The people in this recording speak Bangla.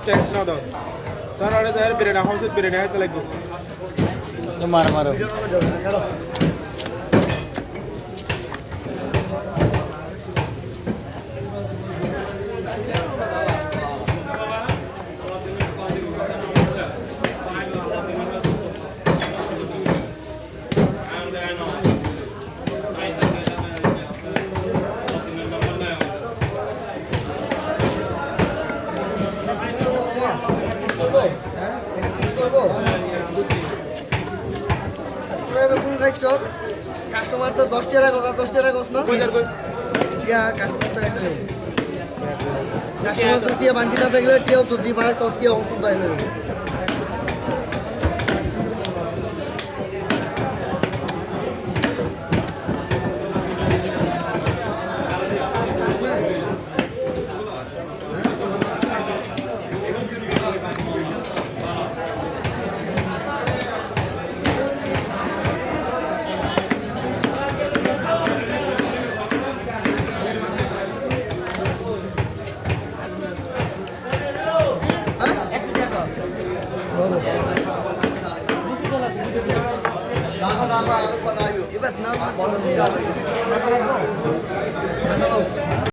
ট্যাক্স না দাও তাহলে যাই বিরিয়ানি হাউসে বিরিয়ানি খাইতে লাগবে মারো মারো কাস্টমার তো 10 টাকা কথা 10 টাকা কস না কাস্টমার তো একটা কাস্টমার তো টিয়া বাঙ্কি না দেখলে টিয়াও তো দি পারে তোর টিয়া ওষুধ দেয় না Ibas na,